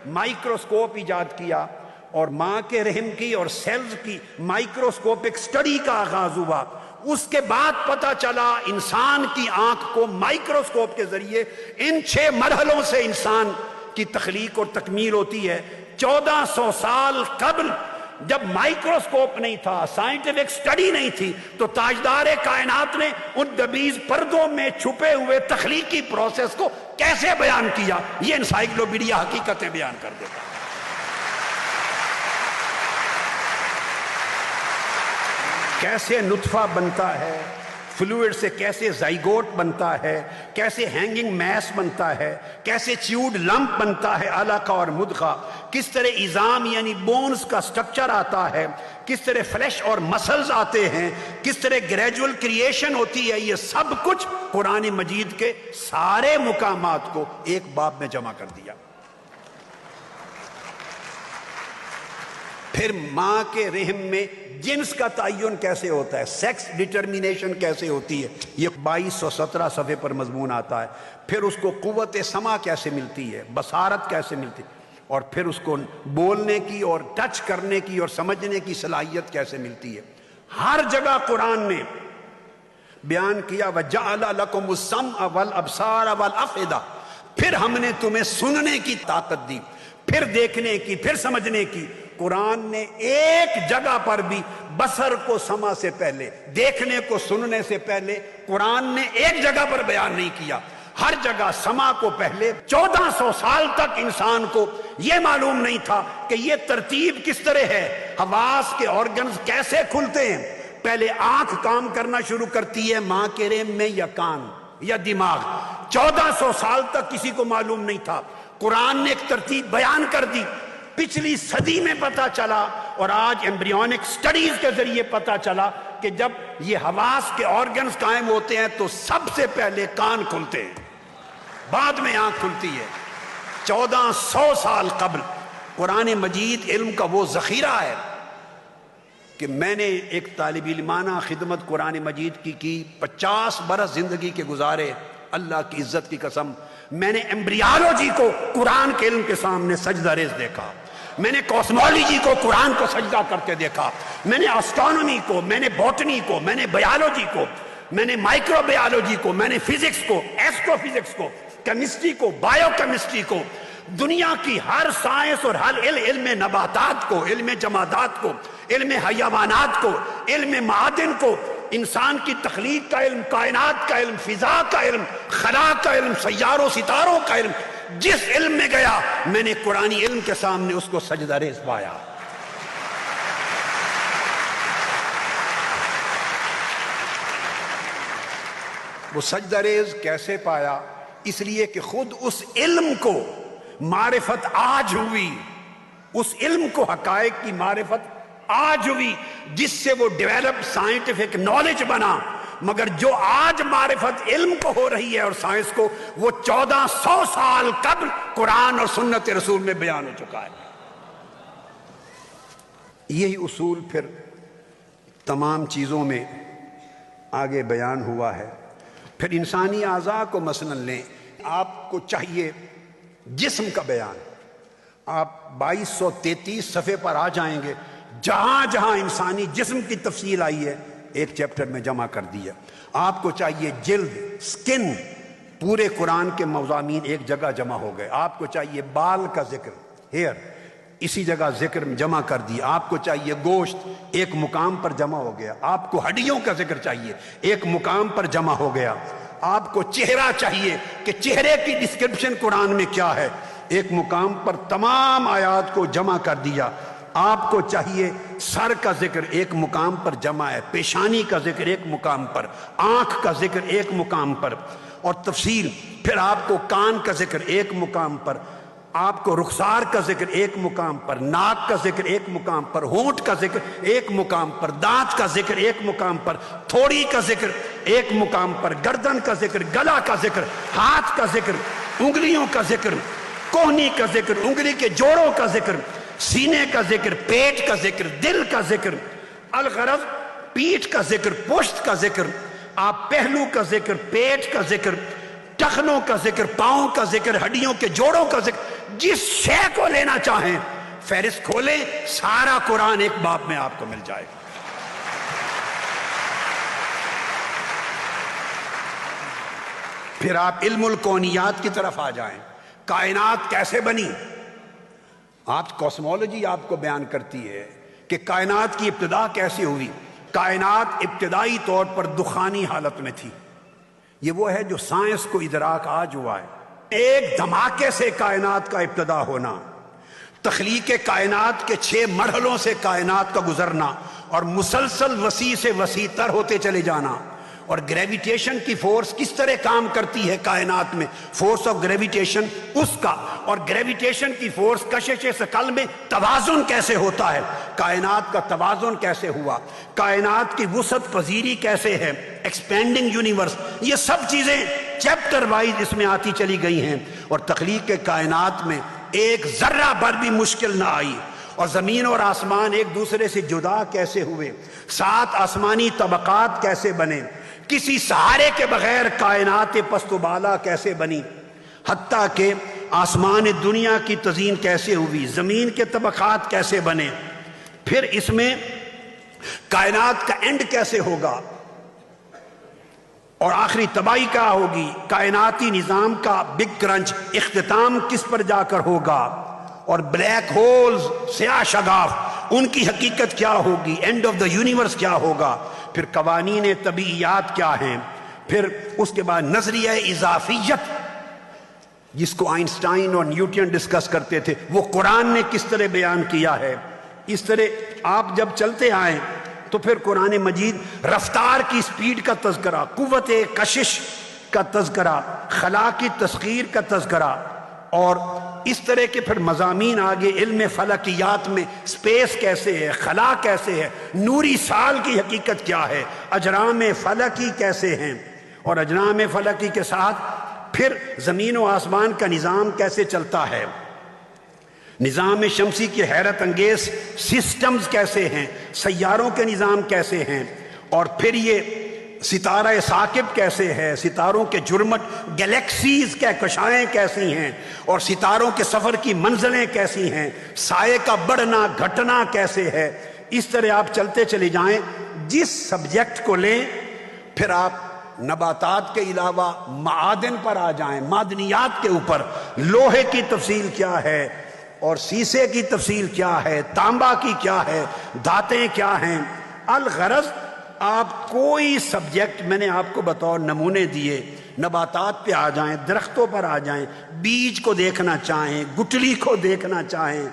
Microscope ایجاد کیا اور ماں کے رحم کی اور سیلز کی مائکروسکوپک سٹڈی کا آغاز ہوا. اس کے بعد پتا چلا انسان کی آنکھ کو مائکروسکوپ کے ذریعے ان 6 مرحلوں سے انسان کی تخلیق اور تکمیل ہوتی ہے. 1400 سال قبل جب مائکروسکوپ نہیں تھا، سائنٹیفک سٹڈی نہیں تھی، تو تاجدار کائنات نے ان دبیز پردوں میں چھپے ہوئے تخلیقی پروسیس کو کیسے بیان کیا؟ یہ انسائکلوپیڈیا حقیقتیں بیان کر دیتا. کیسے نطفہ بنتا ہے، فلوئڈ سے کیسے زائگوٹ بنتا ہے، کیسے ہینگنگ میس بنتا ہے، کیسے چیوڈ لمپ بنتا ہے، علقہ اور مدغہ، کس طرح عظام یعنی بونز کا سٹرکچر آتا ہے، کس طرح فلیش اور مسلز آتے ہیں، کس طرح گریجول کریشن ہوتی ہے. یہ سب کچھ قرآن مجید کے سارے مقامات کو ایک باب میں جمع کر دیا. پھر ماں کے رحم میں جنس کا تعین کیسے ہوتا ہے، سیکس ڈٹرمینیشن کیسے ہوتی ہے، یہ 2217 صفحے پر مضمون آتا ہے. پھر اس کو قوت سمع کیسے ملتی ہے، بصارت کیسے ملتی ہے، اور پھر اس کو بولنے کی اور ٹچ کرنے کی اور سمجھنے کی صلاحیت کیسے ملتی ہے. ہر جگہ قرآن نے بیان کیا وَجَعَلَ لَكُمُ السَّمْعَ وَالْأَبْصَارَ وَالْأَفْئِدَةَ، پھر ہم نے تمہیں سننے کی طاقت دی، پھر دیکھنے کی، پھر سمجھنے کی. قرآن نے ایک جگہ پر بھی بصر کو سمع سے پہلے، دیکھنے کو سننے سے پہلے قرآن نے ایک جگہ پر بیان نہیں کیا. ہر جگہ سمع کو پہلے. 1400 سال تک انسان کو یہ معلوم نہیں تھا کہ یہ ترتیب کس طرح ہے، حواس کے آرگنز کیسے کھلتے ہیں. پہلے آنکھ کام کرنا شروع کرتی ہے ماں کے رحم میں، یا کان یا دماغ. 1400 سال تک کسی کو معلوم نہیں تھا. قرآن نے ایک ترتیب بیان کر دی. پچھلی صدی میں پتا چلا اور آج ایمبریونک سٹڈیز کے ذریعے پتا چلا کہ جب یہ حواس کے آرگنز قائم ہوتے ہیں تو سب سے پہلے کان کھلتے ہیں، بعد میں آنکھ کھلتی ہے. 1400 سال قبل قرآن مجید علم کا وہ ذخیرہ ہے کہ میں نے ایک طالب علمانہ خدمت قرآن مجید کی 50 برس زندگی کے گزارے. اللہ کی عزت کی قسم، میں نے ایمبریالوجی کو قرآن کے علم کے سامنے سجدہ ریز دیکھا. میں نے کاسمولوجی کو قرآن کو سجدہ کرتے دیکھا. میں نے اسٹرانومی کو، میں نے باٹنی کو، میں نے بایولوجی کو، میں نے مائکرو بایولوجی کو، میں نے فزکس کو، ایسٹرو فزکس کو، کیمسٹری کو، بایو کیمسٹری کو، دنیا کی ہر سائنس اور ہر علم نباتات کو، علم جمادات کو، علم حیوانات کو، علم معادن کو، انسان کی تخلیق کا علم، کائنات کا علم، فضا کا علم، خلا کا علم، سیاروں ستاروں کا علم. جس علم میں گیا میں نے قرآنی علم کے سامنے اس کو سجدہ ریز پایا. وہ سجدہ ریز کیسے پایا؟ اس لیے کہ خود اس علم کو معرفت آج ہوئی، اس علم کو حقائق کی معرفت آج ہوئی جس سے وہ ڈیولپ سائنٹیفک نالج بنا. مگر جو آج معرفت علم کو ہو رہی ہے اور سائنس کو، وہ 1400 سال قبل قرآن اور سنت رسول میں بیان ہو چکا ہے. یہی اصول پھر تمام چیزوں میں آگے بیان ہوا ہے. پھر انسانی اعضاء کو مثلا لیں، آپ کو چاہیے جسم کا بیان. آپ 2233 صفحے پر آ جائیں گے، جہاں جہاں انسانی جسم کی تفصیل آئی ہے ایک چیپٹر میں جمع کر دیا. آپ کو چاہیے جلد، سکن، پورے قرآن کے مضامین ایک جگہ جمع ہو گئے. آپ کو چاہیے بال کا ذکر، ہیئر، اسی جگہ ذکر جمع کر دیا. آپ کو چاہیے گوشت، ایک مقام پر جمع ہو گیا. آپ کو ہڈیوں کا ذکر چاہیے، ایک مقام پر جمع ہو گیا. آپ کو چہرہ چاہیے کہ چہرے کی ڈسکرپشن قرآن میں کیا ہے، ایک مقام پر تمام آیات کو جمع کر دیا. آپ کو چاہیے سر کا ذکر، ایک مقام پر جمع ہے. پیشانی کا ذکر ایک مقام پر، آنکھ کا ذکر ایک مقام پر اور تفصیل. پھر آپ کو کان کا ذکر ایک مقام پر، آپ کو رخسار کا ذکر ایک مقام پر، ناک کا ذکر ایک مقام پر، ہونٹ کا ذکر ایک مقام پر، دانت کا ذکر ایک مقام پر، تھوڑی کا ذکر ایک مقام پر، گردن کا ذکر، گلا کا ذکر، ہاتھ کا ذکر، انگلیوں کا ذکر، کوہنی کا ذکر، انگلی کے جوڑوں کا ذکر، سینے کا ذکر، پیٹ کا ذکر، دل کا ذکر، الغرض پیٹھ کا ذکر، پشت کا ذکر، آپ پہلو کا ذکر، پیٹ کا ذکر، ٹخنوں کا ذکر، پاؤں کا ذکر، ہڈیوں کے جوڑوں کا ذکر. جس شے کو لینا چاہیں فہرست کھولیں، سارا قرآن ایک باب میں آپ کو مل جائے گا۔ پھر آپ علم الکونیات کی طرف آ جائیں، کائنات کیسے بنی؟ آپ کوسمولوجی آپ کو بیان کرتی ہے کہ کائنات کی ابتدا کیسے ہوئی۔ کائنات ابتدائی طور پر دخانی حالت میں تھی، یہ وہ ہے جو سائنس کو ادراک آج ہوا ہے۔ ایک دھماکے سے کائنات کا ابتدا ہونا، تخلیق کائنات کے 6 مرحلوں سے کائنات کا گزرنا اور مسلسل وسیع سے وسیع تر ہوتے چلے جانا، اور گریویٹیشن کی فورس کس طرح کام کرتی ہے کائنات میں، فورس آف گریویٹیشن اس کا، اور گریویٹیشن کی فورس کشش ثقل میں توازن کیسے ہوتا ہے، کائنات کا توازن کیسے ہوا، کائنات کی وسعت پذیری کیسے ہے، ایکسپینڈنگ یونیورس، یہ سب چیزیں چیپٹر وائز اس میں آتی چلی گئی ہیں، اور تخلیق کائنات میں ایک ذرہ بھر بھی مشکل نہ آئی، اور زمین اور آسمان ایک دوسرے سے جدا کیسے ہوئے، 7 آسمانی طبقات کیسے بنے، کسی سہارے کے بغیر کائنات پست و بالا کیسے بنی، حتیٰ کہ آسمان دنیا کی تزئین کیسے ہوئی، زمین کے طبقات کیسے بنے، پھر اس میں کائنات کا اینڈ کیسے ہوگا اور آخری تباہی کیا ہوگی، کائناتی نظام کا بگ کرنچ اختتام کس پر جا کر ہوگا، اور بلیک ہولز سیاہ شگاف ان کی حقیقت کیا ہوگی، اینڈ آف دا یونیورس کیا ہوگا، پھر قوانین طبیعیات کیا ہیں، پھر اس کے بعد نظریہ اضافیت جس کو آئنسٹائن اور نیوٹن ڈسکس کرتے تھے، وہ قرآن نے کس طرح بیان کیا ہے۔ اس طرح آپ جب چلتے آئیں تو پھر قرآن مجید رفتار کی سپیڈ کا تذکرہ، قوت کشش کا تذکرہ، خلا کی تسخیر کا تذکرہ، اور اس طرح کے پھر مضامین آگے علم فلکیات میں سپیس کیسے ہے، خلا کیسے ہے، نوری سال کی حقیقت کیا ہے، اجرام فلکی کیسے ہیں، اور اجرام فلکی کے ساتھ پھر زمین و آسمان کا نظام کیسے چلتا ہے، نظام شمسی کی حیرت انگیز سسٹمز کیسے ہیں، سیاروں کے نظام کیسے ہیں، اور پھر یہ ستارہ ثاقب کیسے ہے، ستاروں کے جرمٹ گلیکسیز کہکشائیں کیسی ہیں، اور ستاروں کے سفر کی منزلیں کیسی ہیں، سائے کا بڑھنا گھٹنا کیسے ہے۔ اس طرح آپ چلتے چلے جائیں، جس سبجیکٹ کو لیں، پھر آپ نباتات کے علاوہ معادن پر آ جائیں، معدنیات کے اوپر، لوہے کی تفصیل کیا ہے اور سیسے کی تفصیل کیا ہے، تانبا کی کیا ہے، دھاتیں کیا ہیں۔ الغرض آپ کوئی سبجیکٹ، میں نے آپ کو بطور نمونے دیے، نباتات پہ آ جائیں، درختوں پر آ جائیں، بیج کو دیکھنا چاہیں، گٹلی کو دیکھنا چاہیں،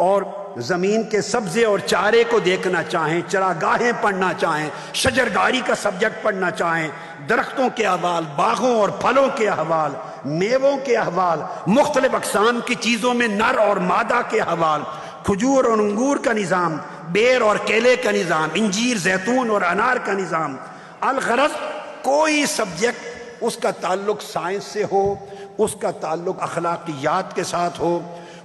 اور زمین کے سبزے اور چارے کو دیکھنا چاہیں، چراگاہیں پڑھنا چاہیں، شجرگاری کا سبجیکٹ پڑھنا چاہیں، درختوں کے احوال، باغوں اور پھلوں کے احوال، میووں کے احوال، مختلف اقسام کی چیزوں میں نر اور مادہ کے احوال، کھجور اور انگور کا نظام، بیر اور کیلے کا نظام، انجیر، زیتون اور انار کا نظام۔ الغرض کوئی سبجیکٹ، اس کا تعلق سائنس سے ہو، اس کا تعلق اخلاقیات کے ساتھ ہو،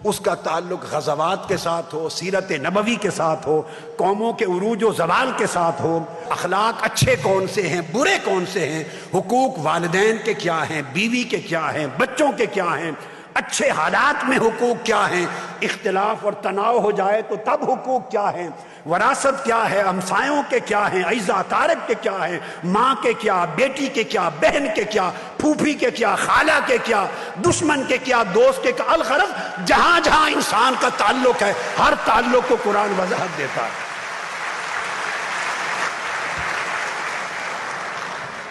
اس کا تعلق غزوات کے ساتھ ہو، سیرت نبوی کے ساتھ ہو، قوموں کے عروج و زوال کے ساتھ ہو، اخلاق اچھے کون سے ہیں، برے کون سے ہیں، حقوق والدین کے کیا ہیں، بیوی کے کیا ہیں، بچوں کے کیا ہیں، اچھے حالات میں حقوق کیا ہیں، اختلاف اور تناؤ ہو جائے تو تب حقوق کیا ہیں، وراثت کیا ہے، ہمسایوں کے کیا ہیں، اعزا تارک کے کیا ہیں، ماں کے کیا، بیٹی کے کیا، بہن کے کیا، پھوپھی کے کیا، خالہ کے کیا، دشمن کے کیا، دوست کے کیا۔ الغرض جہاں جہاں انسان کا تعلق ہے، ہر تعلق کو قرآن وضاحت دیتا ہے۔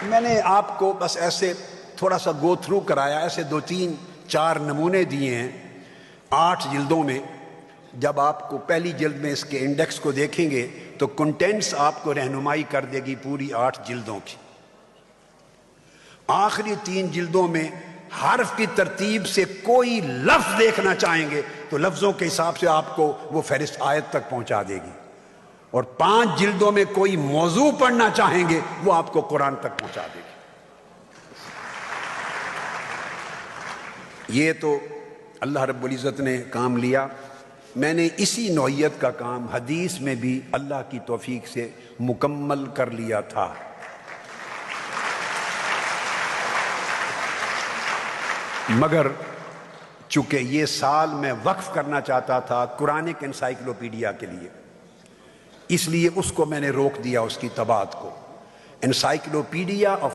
میں نے آپ کو بس ایسے تھوڑا سا گو تھرو کرایا، ایسے 2 3 4 نمونے دیے ہیں 8 جلدوں میں۔ جب آپ کو پہلی جلد میں اس کے انڈیکس کو دیکھیں گے تو کنٹینٹس آپ کو رہنمائی کر دے گی پوری 8 جلدوں کی۔ آخری 3 جلدوں میں حرف کی ترتیب سے کوئی لفظ دیکھنا چاہیں گے تو لفظوں کے حساب سے آپ کو وہ فہرست آیت تک پہنچا دے گی، اور 5 جلدوں میں کوئی موضوع پڑھنا چاہیں گے وہ آپ کو قرآن تک پہنچا دے گی۔ یہ تو اللہ رب العزت نے کام لیا۔ میں نے اسی نوعیت کا کام حدیث میں بھی اللہ کی توفیق سے مکمل کر لیا تھا۔ مگر چونکہ یہ سال میں وقف کرنا چاہتا تھا قرآنک انسائکلوپیڈیا کے لیے، اس لیے اس کو میں نے روک دیا، اس کی طباعت کو، انسائکلوپیڈیا آف